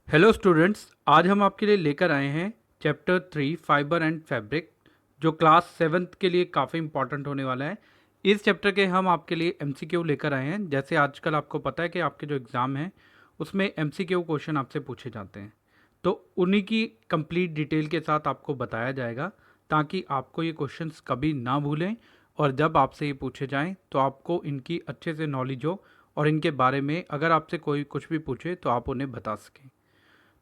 Hello students, आज हम आपके लिए लेकर आए हैं चैप्टर 3 फाइबर एंड फैब्रिक, जो क्लास सेवन्थ के लिए काफ़ी इंपॉर्टेंट होने वाला है। इस चैप्टर के हम आपके लिए एमसीक्यू लेकर आए हैं। जैसे आजकल आपको पता है कि आपके जो एग्ज़ाम हैं उसमें एमसीक्यू क्वेश्चन आपसे पूछे जाते हैं, तो उन्हीं की कंप्लीट डिटेल के साथ आपको बताया जाएगा ताकि आपको ये क्वेश्चंस कभी ना भूलें और जब आपसे ये पूछे जाएं तो आपको इनकी अच्छे से नॉलेज हो और इनके बारे में अगर आपसे कोई कुछ भी पूछे तो आप उन्हें बता सकें।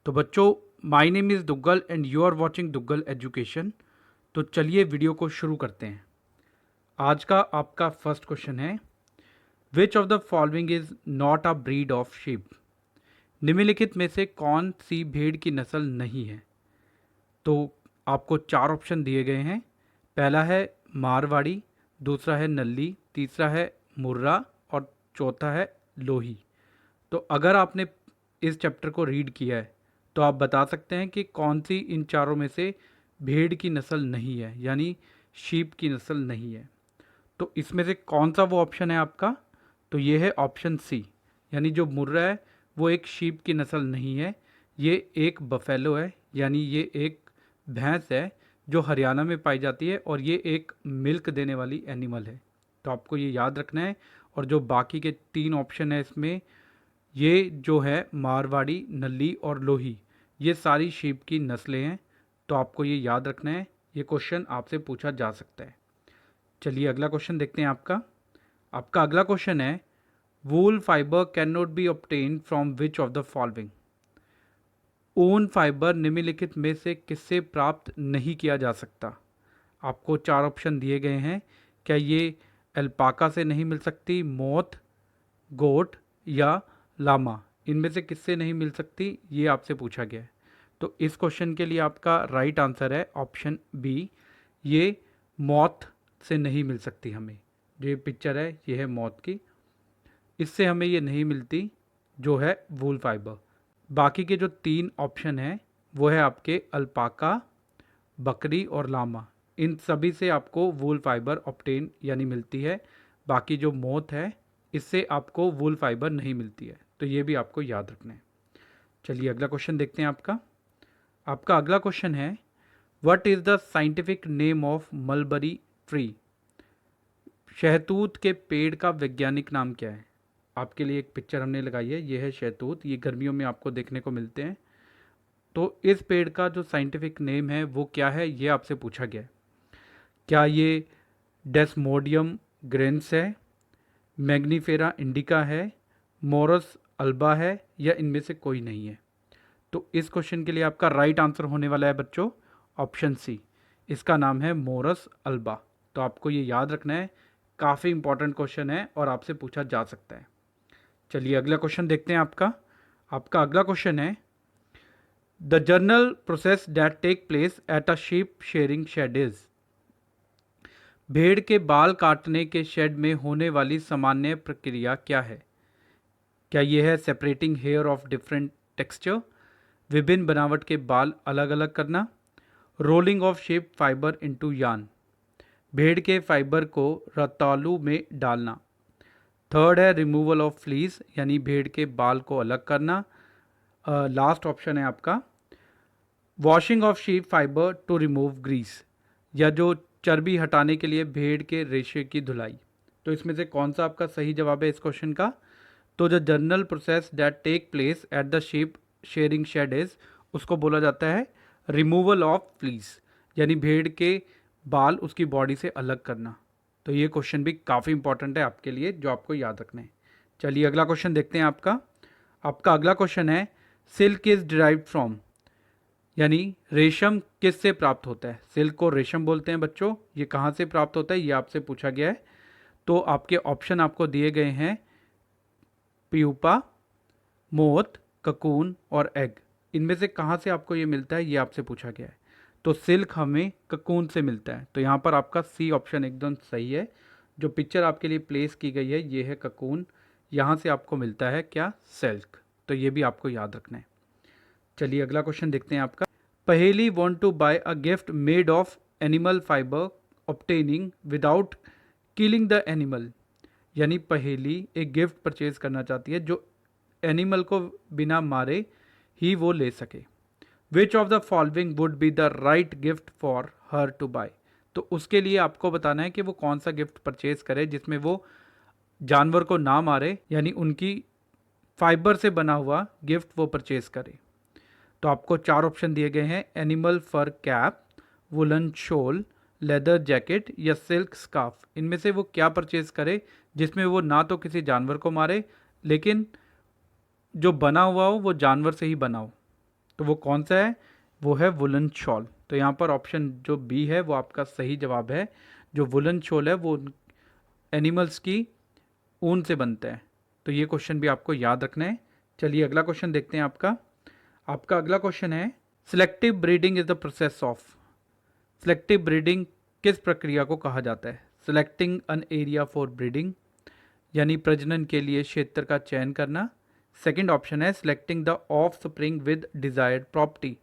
तो बच्चों, my name is Duggal and you are watching Duggal education. तो चलिए वीडियो को शुरू करते हैं। आज का आपका फर्स्ट क्वेश्चन है, विच of the following is not a breed of sheep. निम्नलिखित में से कौन सी भेड़ की नस्ल नहीं है। तो आपको चार ऑप्शन दिए गए हैं। पहला है मारवाड़ी, दूसरा है नल्ली, तीसरा है मुर्रा और चौथा है लोही। तो अगर आपने इस चैप्टर को रीड किया है तो आप बता सकते हैं कि कौन सी इन चारों में से भेड़ की नस्ल नहीं है, यानी शीप की नस्ल नहीं है। तो इसमें से कौन सा वो ऑप्शन है आपका? तो ये है ऑप्शन सी, यानी जो मुर्रा है वो एक शीप की नस्ल नहीं है, ये एक बफेलो है, यानी ये एक भैंस है जो हरियाणा में पाई जाती है और ये एक मिल्क देने वाली एनिमल है। तो आपको ये याद रखना है। और जो बाकी के तीन ऑप्शन है इसमें, ये जो है मारवाड़ी, नल्ली और लोही, ये सारी शीप की नस्लें हैं। तो आपको ये याद रखना है, ये क्वेश्चन आपसे पूछा जा सकता है। चलिए अगला क्वेश्चन देखते हैं आपका। आपका अगला क्वेश्चन है, वूल fibre can not be obtain from which of the following. ऊन फाइबर निम्नलिखित में से किससे प्राप्त नहीं किया जा सकता। आपको चार ऑप्शन दिए गए हैं। क्या ये अल्पाका से नहीं मिल सकती, मोथ, गोट या लामा? इनमें से किससे नहीं मिल सकती, ये आपसे पूछा गया है। तो इस क्वेश्चन के लिए आपका राइट आंसर है ऑप्शन बी, ये मॉथ से नहीं मिल सकती हमें। जो ये पिक्चर है ये है मॉथ की, इससे हमें ये नहीं मिलती जो है वूल फाइबर। बाकी के जो तीन ऑप्शन हैं वो है आपके अल्पाका, बकरी और लामा। इन सभी से आपको वूल फाइबर ऑब्टेन यानी मिलती है। बाकी जो मोथ है इससे आपको वूल फाइबर नहीं मिलती है। तो ये भी आपको याद रखना है। चलिए अगला क्वेश्चन देखते हैं आपका। आपका अगला क्वेश्चन है, what is the scientific name of mulberry tree. शहतूत के पेड़ का वैज्ञानिक नाम क्या है। आपके लिए एक पिक्चर हमने लगाई है, ये है शहतूत, ये गर्मियों में आपको देखने को मिलते हैं। तो इस पेड़ का जो साइंटिफिक नेम है वो क्या है, ये आपसे पूछा गया है। क्या ये डेस्मोडियम ग्रेन्स है, मैग्नीफेरा इंडिका है, मोरस अल्बा है, या इनमें से कोई नहीं है। तो इस क्वेश्चन के लिए आपका राइट आंसर होने वाला है बच्चों ऑप्शन सी, इसका नाम है मोरस अल्बा। तो आपको ये याद रखना है, काफ़ी इंपॉर्टेंट क्वेश्चन है और आपसे पूछा जा सकता है। चलिए अगला क्वेश्चन देखते हैं आपका। आपका अगला क्वेश्चन है, the general process that take place at a sheep shearing shed is. भेड़ के बाल काटने के शेड में होने वाली सामान्य प्रक्रिया क्या है। क्या यह है separating hair of different texture, विभिन्न बनावट के बाल अलग अलग करना, rolling of sheep fibre into yarn, भेड़ के फाइबर को रतालू में डालना, थर्ड है रिमूवल ऑफ फ्लीस यानी भेड़ के बाल को अलग करना, लास्ट ऑप्शन है आपका washing of sheep fibre to remove grease, या जो चर्बी हटाने के लिए भेड़ के रेशे की धुलाई। तो इसमें से कौन सा आपका सही जवाब है इस क्वेश्चन का? तो जो general process that take place at the sheep shearing shed is, उसको बोला जाता है रिमूवल ऑफ फ्लीस, यानी भेड़ के बाल उसकी बॉडी से अलग करना। तो ये क्वेश्चन भी काफ़ी इंपॉर्टेंट है आपके लिए, जो आपको याद रखना है। चलिए अगला क्वेश्चन देखते हैं आपका। आपका अगला क्वेश्चन है, सिल्क इज डिराइव्ड फ्रॉम, यानी रेशम किस से प्राप्त होता है। सिल्क को रेशम बोलते हैं बच्चों, ये कहाँ से प्राप्त होता है ये आपसे पूछा गया है। तो आपके ऑप्शन आपको दिए गए हैं, प्यूपा, मोथ, ककून और एग। इनमें से कहाँ से आपको ये मिलता है ये आपसे पूछा गया है। तो सिल्क हमें ककून से मिलता है, तो यहाँ पर आपका सी ऑप्शन एकदम सही है। जो पिक्चर आपके लिए प्लेस की गई है ये है ककून, यहाँ से आपको मिलता है क्या, सिल्क। तो ये भी आपको याद रखना है। चलिए अगला क्वेश्चन देखते हैं आपका। Paheli want to buy a gift made of animal fibre obtaining without killing the animal, यानी पहेली एक गिफ्ट परचेज करना चाहती है जो एनिमल को बिना मारे ही वो ले सके। Which of the following would be the right gift for her to buy. तो उसके लिए आपको बताना है कि वो कौन सा गिफ्ट परचेज करे जिसमें वो जानवर को ना मारे, यानी उनकी फाइबर से बना हुआ गिफ्ट वो परचेज करे। तो आपको 4 ऑप्शन दिए गए हैं, एनिमल फर कैप, वुलन शोल, लेदर जैकेट या सिल्क स्कार्फ। इनमें से वो क्या परचेज करे जिसमें वो ना तो किसी जानवर को मारे, लेकिन जो बना हुआ हो वो जानवर से ही बना हो। तो वो कौन सा है? वो है वुलन शॉल। तो यहाँ पर ऑप्शन जो बी है वो आपका सही जवाब है। जो वुलन शॉल है वो एनिमल्स की ऊन से बनता है। तो ये क्वेश्चन भी आपको याद रखना है। चलिए अगला क्वेश्चन देखते हैं आपका। आपका अगला क्वेश्चन है, selective breeding is the process of. Selective breeding किस प्रक्रिया को कहा जाता है? Selecting an area for breeding, यानी प्रजनन के लिए क्षेत्र का चयन करना। सेकंड ऑप्शन है selecting the offspring with desired property,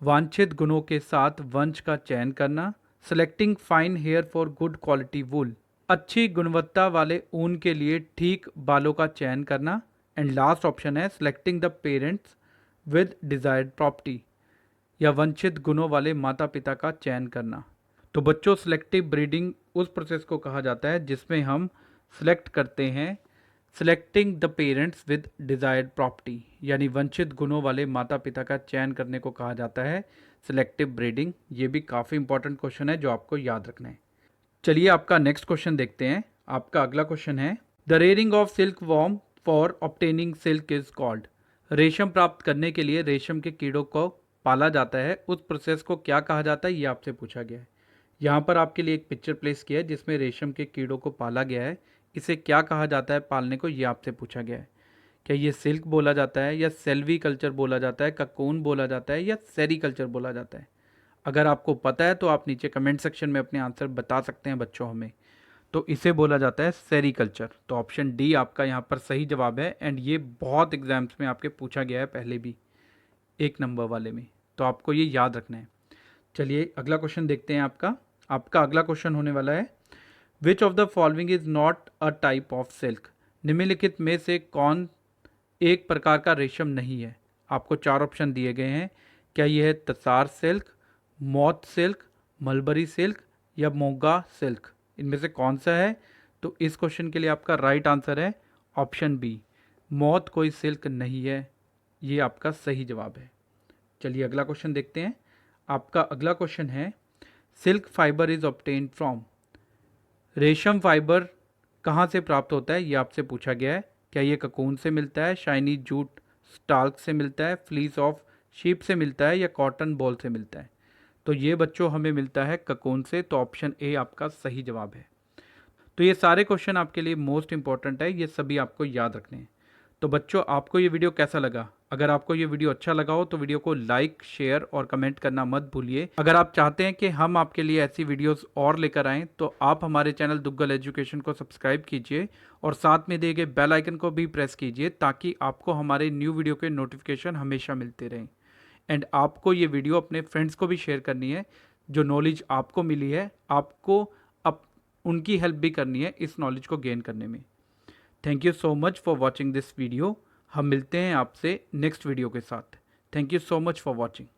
वांछित गुणों के साथ वंश का चयन करना। Selecting fine hair for good quality wool, अच्छी गुणवत्ता वाले ऊन के लिए ठीक बालों का चयन करना। एंड लास्ट ऑप्शन है selecting the parents with desired property, या वंचित गुणों वाले माता पिता का चयन करना। तो बच्चों, सिलेक्टिव ब्रीडिंग उस प्रोसेस को कहा जाता है जिसमें हम सिलेक्ट करते हैं selecting the parents with desired property, यानी वंचित गुणों वाले माता पिता का चयन करने को कहा जाता है सिलेक्टिव ब्रीडिंग। ये भी काफ़ी इंपॉर्टेंट क्वेश्चन है जो आपको याद रखना है। चलिए आपका नेक्स्ट क्वेश्चन देखते हैं। आपका अगला क्वेश्चन है, the rearing of silk worm for obtaining silk is called. रेशम प्राप्त करने के लिए रेशम के कीड़ों को पाला जाता है, उस प्रोसेस को क्या कहा जाता है, ये आपसे पूछा गया है। यहाँ पर आपके लिए एक पिक्चर प्लेस किया है जिसमें रेशम के कीड़ों को पाला गया है। इसे क्या कहा जाता है पालने को, ये आपसे पूछा गया है। क्या ये सिल्क बोला जाता है, या सेल्वी कल्चर बोला जाता है, ककून बोला जाता है, या सेरीकल्चर बोला जाता है? अगर आपको पता है तो आप नीचे कमेंट सेक्शन में अपने आंसर बता सकते हैं बच्चों हमें। तो इसे बोला जाता है सेरीकल्चर। तो ऑप्शन डी आपका यहाँ पर सही जवाब है। एंड ये बहुत एग्जाम्स में आपके पूछा गया है पहले भी, 1 नंबर वाले में। तो आपको ये याद रखना है। चलिए अगला क्वेश्चन देखते हैं आपका। आपका अगला क्वेश्चन होने वाला है, विच of the following is not a type of silk. निम्नलिखित में से कौन एक प्रकार का रेशम नहीं है? आपको 4 ऑप्शन दिए गए हैं। क्या यह है tasar silk, moth silk, mulberry silk, या मोगा सिल्क? इनमें से कौन सा है? तो इस क्वेश्चन के लिए आपका राइट आंसर है ऑप्शन बी, मॉथ कोई सिल्क नहीं है। ये आपका सही जवाब है। चलिए अगला क्वेश्चन देखते हैं। आपका अगला क्वेश्चन है, silk fibre is obtained from. रेशम फाइबर कहाँ से प्राप्त होता है, ये आपसे पूछा गया है। क्या ये ककून से मिलता है, शाइनी जूट स्टाल्क से मिलता है, फ्लीस ऑफ शीप से मिलता है, या कॉटन बॉल से मिलता है? तो ये बच्चों हमें मिलता है ककून से। तो ऑप्शन ए आपका सही जवाब है। तो ये सारे क्वेश्चन आपके लिए मोस्ट इंपॉर्टेंट है, ये सभी आपको याद रखने हैं। तो बच्चों, आपको ये वीडियो कैसा लगा? अगर आपको ये वीडियो अच्छा लगा हो तो वीडियो को लाइक, शेयर और कमेंट करना मत भूलिए। अगर आप चाहते हैं कि हम आपके लिए ऐसी वीडियोस और लेकर आएँ तो आप हमारे चैनल दुग्गल एजुकेशन को सब्सक्राइब कीजिए और साथ में दिए गए बेल आइकन को भी प्रेस कीजिए ताकि आपको हमारे न्यू वीडियो के नोटिफिकेशन हमेशा मिलते रहें। एंड आपको ये वीडियो अपने फ्रेंड्स को भी शेयर करनी है। जो नॉलेज आपको मिली है, आपको अब उनकी हेल्प भी करनी है इस नॉलेज को गेन करने में। Thank you so much for watching this video. हम मिलते हैं आपसे नेक्स्ट वीडियो के साथ। Thank you so much for watching.